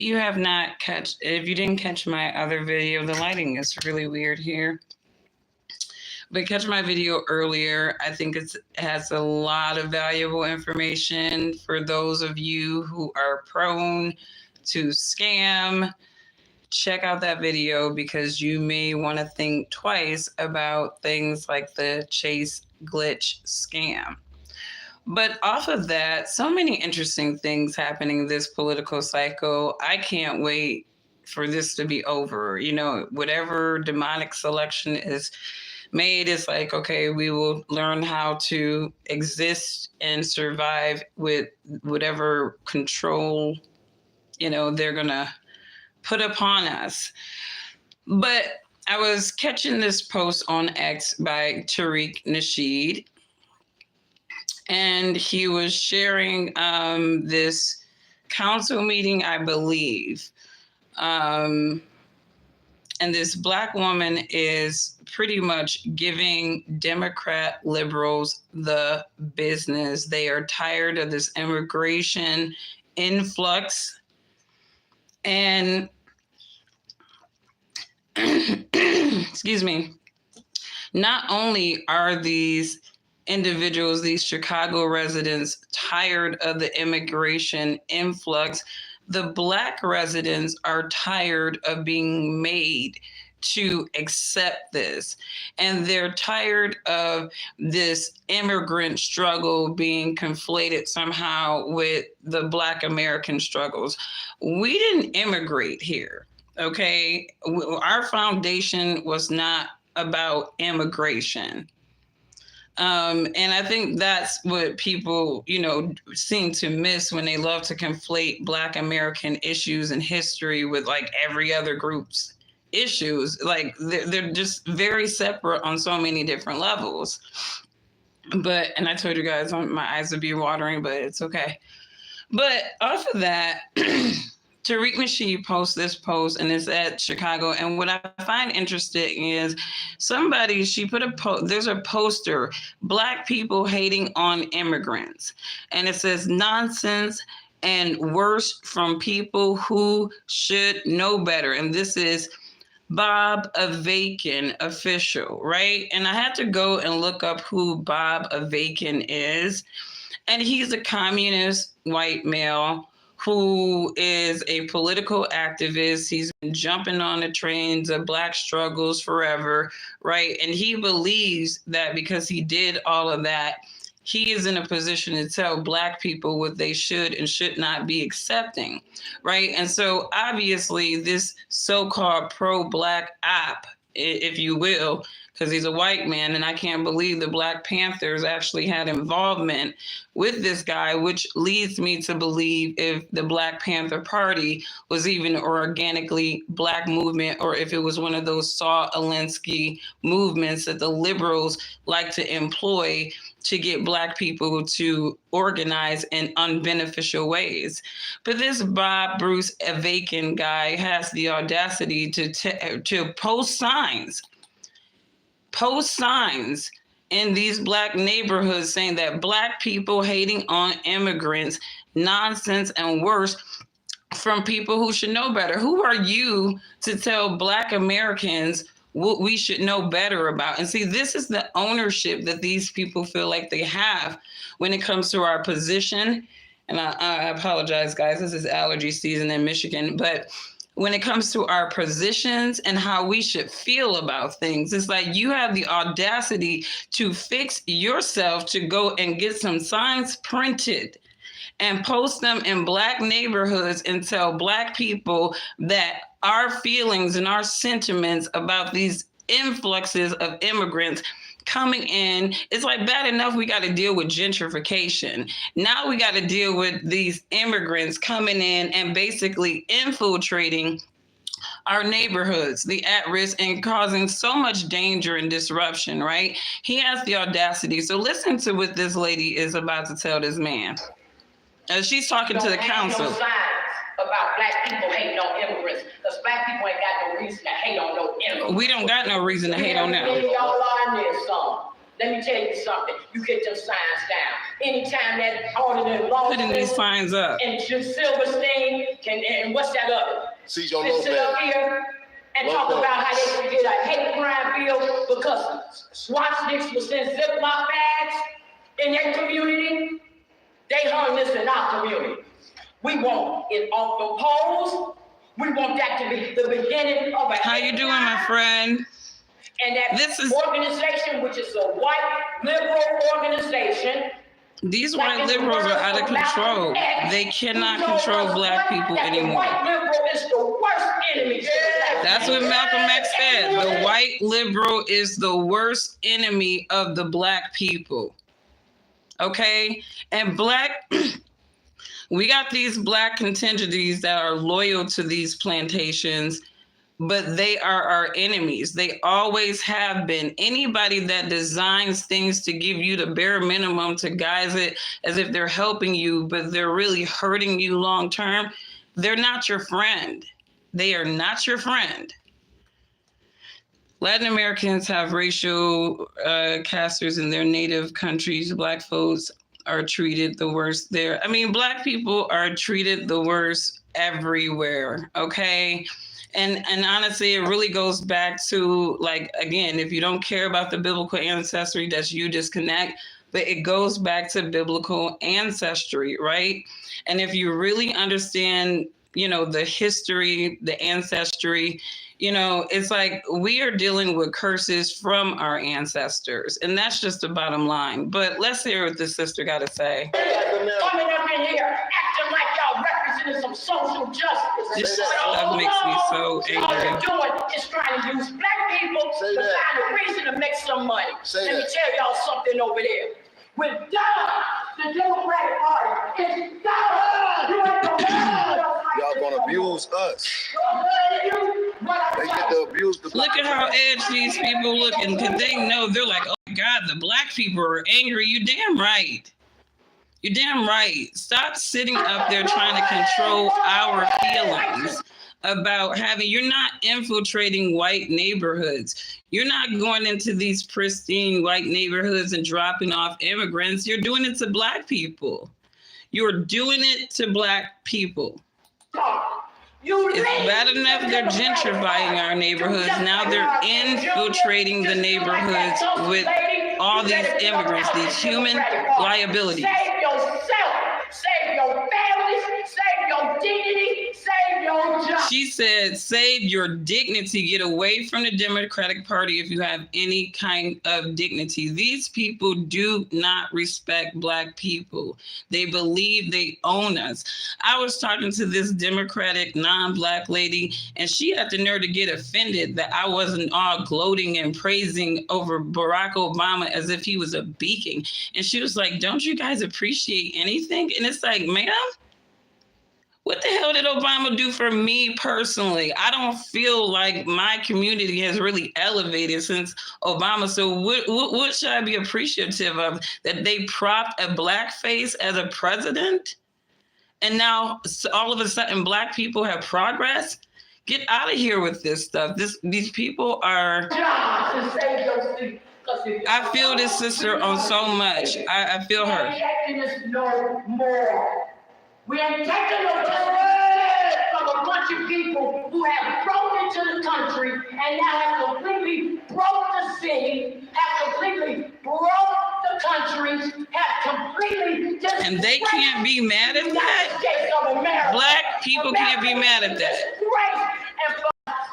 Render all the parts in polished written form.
you have not if you didn't catch my other video, the lighting is really weird here. But catch my video earlier. I think it has a lot of valuable information for those of you who are prone to scam. Check out that video because you may want to think twice about things like the Chase glitch scam. But off of that, so many interesting things happening this political cycle. I can't wait for this to be over. You know, whatever demonic selection is made, is like, okay, we will learn how to exist and survive with whatever control, they're going to put upon us. But I was catching this post on X by Tariq Nasheed, and he was sharing this council meeting, I believe. And this Black woman is pretty much giving Democrat liberals the business. They are tired of this immigration influx. And, excuse me, not only are these individuals, these Chicago residents, tired of the immigration influx, the Black residents are tired of being made to accept this. And they're tired of this immigrant struggle being conflated somehow with the Black American struggles. We didn't immigrate here, okay? Our foundation was not about immigration. And I think that's what people, seem to miss when they love to conflate Black American issues and history with like every other group's issues. Like they're just very separate on so many different levels. And I told you guys my eyes would be watering, but it's okay. But off of that, Tariq Nasheed posts this post, and it's at Chicago. And what I find interesting is she put there's a poster, Black people hating on immigrants. And it says nonsense and worse from people who should know better. And this is Bob Avakian official, right? And I had to go and look up who Bob Avakian is. And he's a communist white male who is a political activist. He's been jumping on the trains of Black struggles forever, right? And he believes that because he did all of that, he is in a position to tell Black people what they should and should not be accepting, right? And so obviously this so-called pro-Black op, if you will, because he's a white man, and I can't believe the Black Panthers actually had involvement with this guy, which leads me to believe if the Black Panther Party was even an organically Black movement, or if it was one of those Saul Alinsky movements that the liberals like to employ to get Black people to organize in unbeneficial ways. But this Bob Bruce Avakian guy has the audacity to post signs in these Black neighborhoods saying that Black people hating on immigrants, nonsense and worse from people who should know better. Who are you to tell Black Americans what we should know better about? And see, this is the ownership that these people feel like they have when it comes to our position. And I apologize, guys, this is allergy season in Michigan, but when it comes to our positions and how we should feel about things, it's like you have the audacity to fix yourself to go and get some signs printed and post them in Black neighborhoods and tell Black people that our feelings and our sentiments about these influxes of immigrants coming in, it's like bad enough we got to deal with gentrification. Now we got to deal with these immigrants coming in and basically infiltrating our neighborhoods, the at-risk, and causing so much danger and disruption, right? He has the audacity. So listen to what this lady is about to tell this man. She's talking to the council. No signs about Black people hating on immigrants, because Black people ain't got no reason to hate on no immigrants. We don't got no reason to hate on them. Y'all are in there some. Let me tell you something. You get them signs down. anytime that ordinary law putting these signs up. and Silverstein and what's that other? Seize your Sit up Lopez. here and talk about how they did a hate crime bill because swastikas was in Ziploc bags in their community. They hung this in our community. We want it off the polls. We want that to be the beginning of a How you doing, my friend? And that This is- organization, which is a white liberal organization. These white liberals are out of control. They cannot control black people anymore. White liberal is the worst enemy. That's what Malcolm X said. The white liberal is the worst enemy of the black people. Okay? And we got these black contingencies that are loyal to these plantations, but they are our enemies. They always have been. Anybody that designs things to give you the bare minimum, to guise it as if they're helping you, but they're really hurting you long term, they're not your friend. They are not your friend. Latin Americans have racial casters in their native countries. Black folks are treated the worst there. I mean, black people are treated the worst everywhere, okay? And honestly, it really goes back to, like, again, if you don't care about the biblical ancestry, that's you disconnect, but it goes back to biblical ancestry, right? And if you really understand, you know, the history, the ancestry, you know, it's like we are dealing with curses from our ancestors. And that's just the bottom line. But let's hear what this sister got to say. Coming up in here, acting like y'all representing some social justice. This stuff makes me so angry. All you're doing is trying to use black people Say to that. find a reason to make some money. Say Let me that. tell y'all something over there. With God, the Democratic Party is God. You ain't gonna Y'all gonna abuse us. They get to abuse the Look at how edgy these people looking, because they know, they're like, oh my God, the black people are angry. You damn right. You're damn right. Stop sitting up there trying to control our feelings about having, you're not infiltrating white neighborhoods. You're not going into these pristine white neighborhoods and dropping off immigrants. You're doing it to black people. You're doing it to black people. It's bad enough they're gentrifying our neighborhoods. Now they're infiltrating the neighborhoods with all these immigrants, these human liabilities. Save yourself, save your families, save your dignity, save your job. She said, save your dignity, get away from the Democratic Party if you have any kind of dignity. These people do not respect black people. They believe they own us. I was talking to this Democratic non-black lady, and she had the nerve to get offended that I wasn't all gloating and praising over Barack Obama as if he was a beacon. And she was like, don't you guys appreciate anything? And it's like, ma'am, what the hell did Obama do for me personally? I don't feel like my community has really elevated since Obama. So what should I be appreciative of? That they propped a black face as a president? And now all of a sudden black people have progress? Get out of here with this stuff. These people are... I feel this sister on so much. I feel her. We ain't taking this no more. We ain't taking no bread from a bunch of people who have broke into the country and now have completely broke the city, have completely broke the country, have completely just... And they can't be mad at that? Black people can't be mad at that.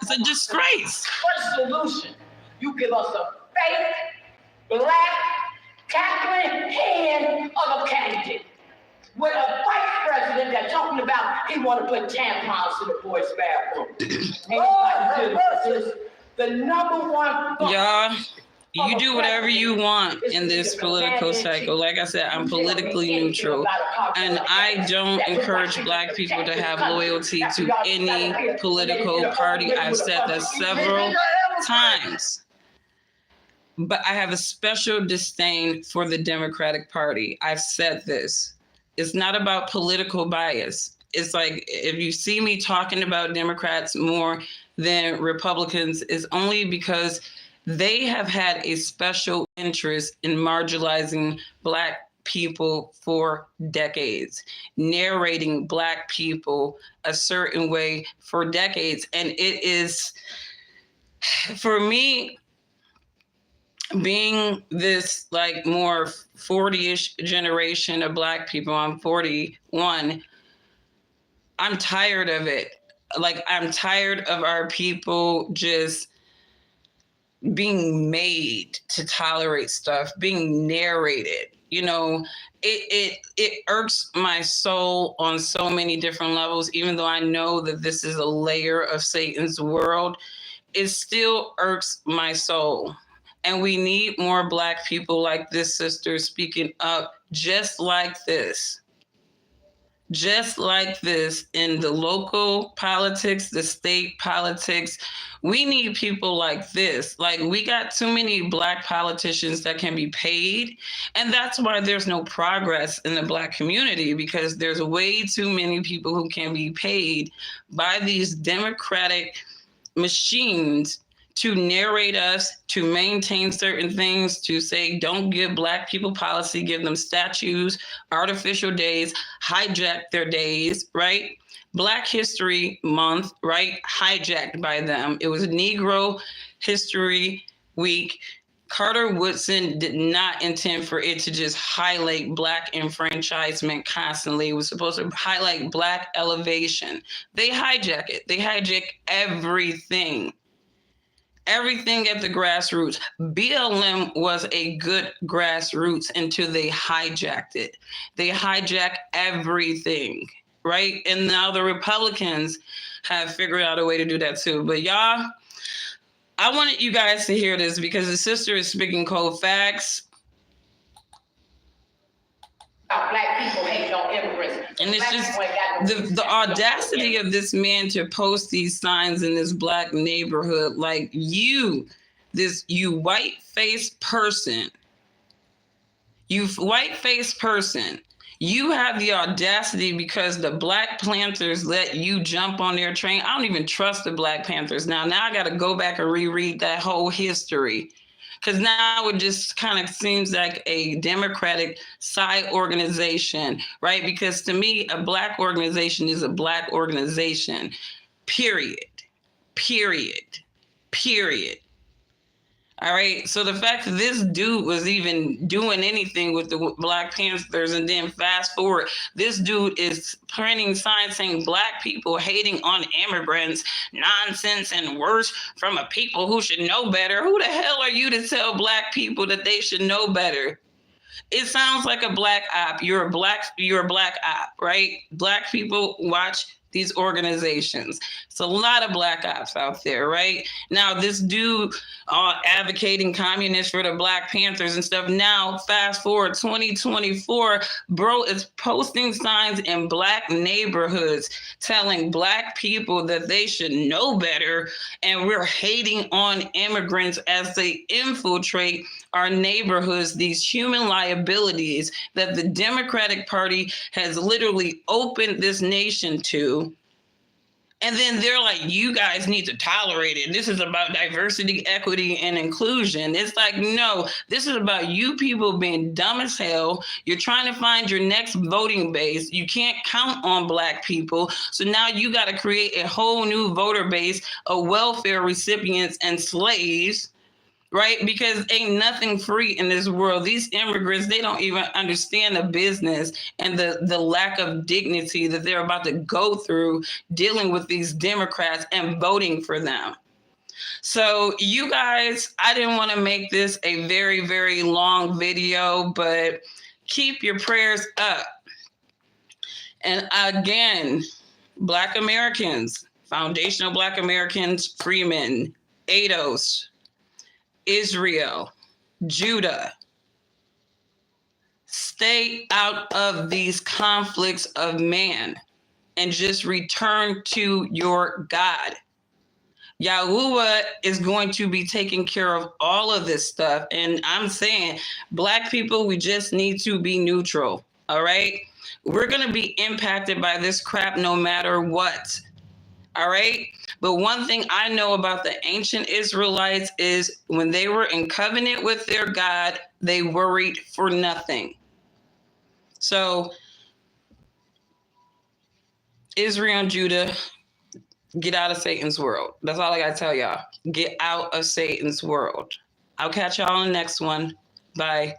It's a disgrace. What solution? You give us a fake, black, cackling hand of a candidate with a vice president that's talking about he want to put tampons in the boys' bathroom. The number one. Y'all, you do whatever you want in this political cycle. Like I said, I'm politically neutral, and I don't encourage black people to have loyalty to any political party. I've said that several times. But I have a special disdain for the Democratic Party. I've said this. It's not about political bias. It's like, if you see me talking about Democrats more than Republicans, it's only because they have had a special interest in marginalizing black people for decades, narrating Black people a certain way for decades. And it is, for me, being this like more 40-ish generation of Black people, I'm 41, I'm tired of it. Like, I'm tired of our people just being made to tolerate stuff, being narrated. You know, it irks my soul on so many different levels. Even though I know that this is a layer of Satan's world, it still irks my soul. And we need more Black people like this sister speaking up just like this. Just like this in the local politics, the state politics. We need people like this. Like, we got too many Black politicians that can be paid. And that's why there's no progress in the Black community, because there's way too many people who can be paid by these Democratic machines to narrate us, to maintain certain things, to say, don't give Black people policy, give them statues, artificial days, hijack their days, right? Black History Month, right? Hijacked by them. It was Negro History Week. Carter Woodson did not intend for it to just highlight Black enfranchisement constantly. It was supposed to highlight Black elevation. They hijack it. They hijack everything. Everything at the grassroots. BLM was a good grassroots until they hijacked it. They hijacked everything, right? And now the Republicans have figured out a way to do that too. But y'all, I wanted you guys to hear this because the sister is speaking cold facts. Black people hate on immigrants. And it's just the audacity of this man to post these signs in this Black neighborhood. Like, you white-faced person, you have the audacity because the Black Panthers let you jump on their train. I don't even trust the Black Panthers now. Now I got to go back and reread that whole history. Because now it just kind of seems like a Democratic side organization, right? Because to me, a Black organization is a Black organization, period. All right. So the fact that this dude was even doing anything with the Black Panthers, and then fast forward, this dude is printing signs saying Black people hating on immigrants, nonsense and worse from a people who should know better. Who the hell are you to tell Black people that they should know better? It sounds like a Black op. You're a black op, right? Black people watch these organizations. It's a lot of Black ops out there, right? Now, this dude advocating communists for the Black Panthers and stuff. Now, fast forward 2024, bro is posting signs in Black neighborhoods telling Black people that they should know better, and we're hating on immigrants as they infiltrate our neighborhoods, these human liabilities that the Democratic Party has literally opened this nation to. And then they're like, you guys need to tolerate it. This is about diversity, equity, and inclusion. It's like, no, this is about you people being dumb as hell. You're trying to find your next voting base. You can't count on Black people. So now you got to create a whole new voter base of welfare recipients and slaves. Right? Because ain't nothing free in this world. These immigrants, they don't even understand the business and the lack of dignity that they're about to go through dealing with these Democrats and voting for them. So you guys, I didn't want to make this a very, very long video, but keep your prayers up. And again, Black Americans, foundational Black Americans, Freeman, ADOS, Israel, Judah, stay out of these conflicts of man and just return to your God. Yahuwah is going to be taking care of all of this stuff. And I'm saying, Black people, we just need to be neutral. All right. We're going to be impacted by this crap no matter what. All right. But one thing I know about the ancient Israelites is when they were in covenant with their God, they worried for nothing. So Israel and Judah, get out of Satan's world. That's all I got to tell y'all. Get out of Satan's world. I'll catch y'all on the next one. Bye.